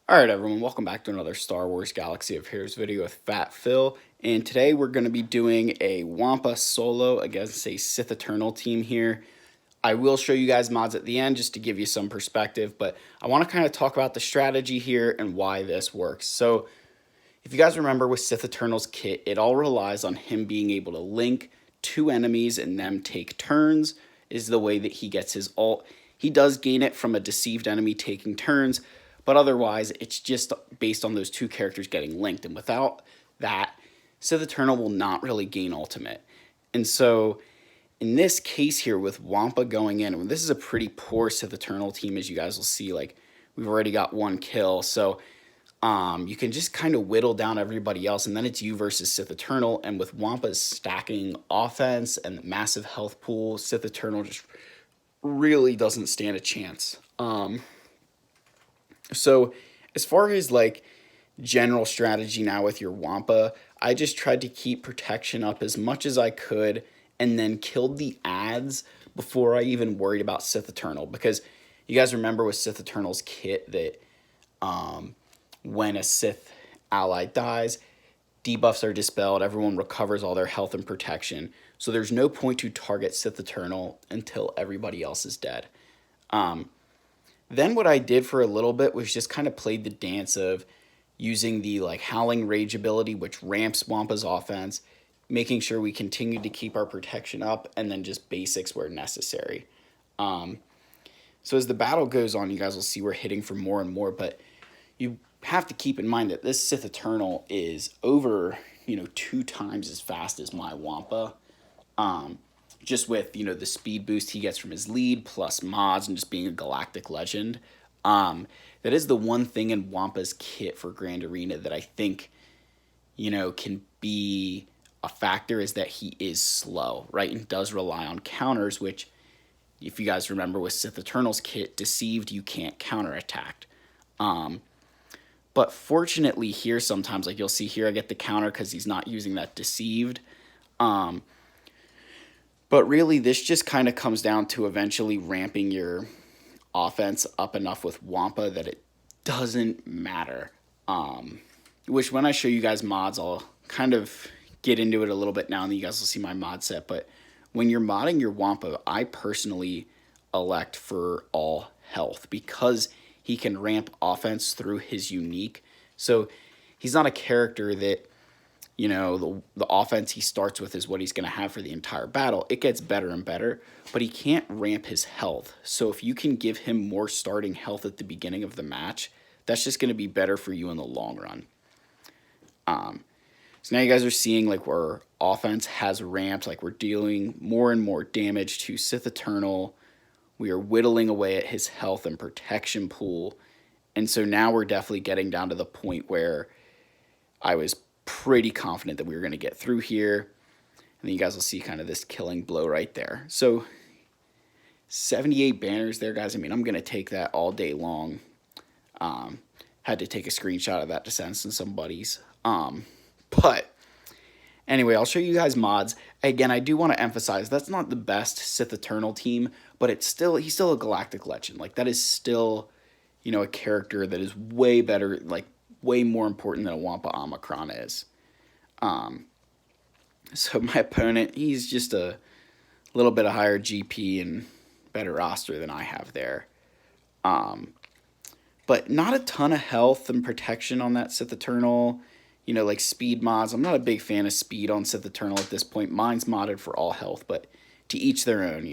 Alright everyone, welcome back to another Star Wars Galaxy of Heroes video with Fat Phil, and today we're going to be doing a Wampa solo against a Sith Eternal team here. I will show you guys mods at the end just to give you some perspective, but I want to kind of talk about the strategy here and why this works. So, if you guys remember with Sith Eternal's kit, it all relies on him being able to link two enemies and them take turns is the way that he gets his ult. He does gain it from a deceived enemy taking turns, but otherwise it's just based on those two characters getting linked. And without that, Sith Eternal will not really gain ultimate. And so in this case here with Wampa going in, and this is a pretty poor Sith Eternal team, as you guys will see. Like, we've already got one kill, so you can just kind of whittle down everybody else, and then it's you versus Sith Eternal. And with Wampa's stacking offense and the massive health pool, Sith Eternal just really doesn't stand a chance. So as far as like general strategy now with your Wampa, I just tried to keep protection up as much as I could and then killed the ads before I even worried about Sith Eternal, because you guys remember with Sith Eternal's kit that when a Sith ally dies, debuffs are dispelled, everyone recovers all their health and protection, so there's no point to target Sith Eternal until everybody else is dead. Then what I did for a little bit was just kind of played the dance of using the like Howling Rage ability, which ramps Wampa's offense, making sure we continue to keep our protection up, and then just basics where necessary. So as the battle goes on, you guys will see we're hitting for more and more, but you have to keep in mind that this Sith Eternal is over, 2 times as fast as my Wampa. Just with, the speed boost he gets from his lead, plus mods, and just being a galactic legend. That is the one thing in Wampa's kit for Grand Arena that I think, can be a factor, is that he is slow, right? And does rely on counters, which, if you guys remember with Sith Eternal's kit, Deceived, you can't counterattack. But fortunately here sometimes, like you'll see here, I get the counter because he's not using that Deceived. But really, this just kind of comes down to eventually ramping your offense up enough with Wampa that it doesn't matter. Which when I show you guys mods, I'll kind of get into it a little bit now, and then you guys will see my mod set. But when you're modding your Wampa, I personally elect for all health because he can ramp offense through his unique. So he's not a character that, the offense he starts with is what he's going to have for the entire battle. It gets better and better, but he can't ramp his health. So if you can give him more starting health at the beginning of the match, that's just going to be better for you in the long run. So now you guys are seeing like where offense has ramped, like we're dealing more and more damage to Sith Eternal. We are whittling away at his health and protection pool. And so now we're definitely getting down to the point where I was pretty confident that we were going to get through here. And then you guys will see kind of this killing blow right there. So 78 banners there, guys. I mean, I'm going to take that all day long. Had to take a screenshot of that to send to some buddies. But anyway, I'll show you guys mods. Again, I do want to emphasize that's not the best Sith Eternal team, but he's still a galactic legend. Like, that is still, a character that is way better, like way more important than a Wampa Omicron is. So my opponent, he's just a little bit of higher GP and better roster than I have there. But not a ton of health and protection on that Sith Eternal. Like speed mods. I'm not a big fan of speed on Sith Eternal at this point. Mine's modded for all health, but to each their own,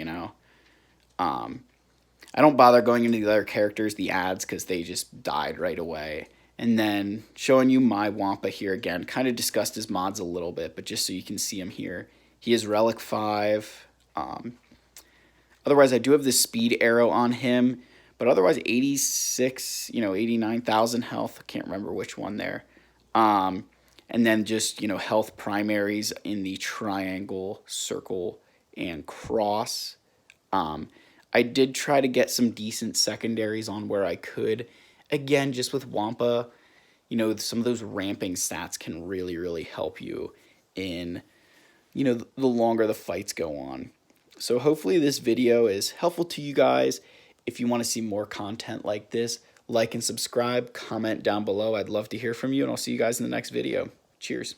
I don't bother going into the other characters, the ads, because they just died right away. And then showing you my Wampa here again. Kind of discussed his mods a little bit, but just so you can see him here. He is Relic 5. Otherwise, I do have the speed arrow on him. But otherwise, 86, 89,000 health. I can't remember which one there. And then just, health primaries in the triangle, circle, and cross. I did try to get some decent secondaries on where I could. Again, just with Wampa, some of those ramping stats can really, really help you in, the longer the fights go on. So hopefully this video is helpful to you guys. If you want to see more content like this, like and subscribe, comment down below. I'd love to hear from you, and I'll see you guys in the next video. Cheers.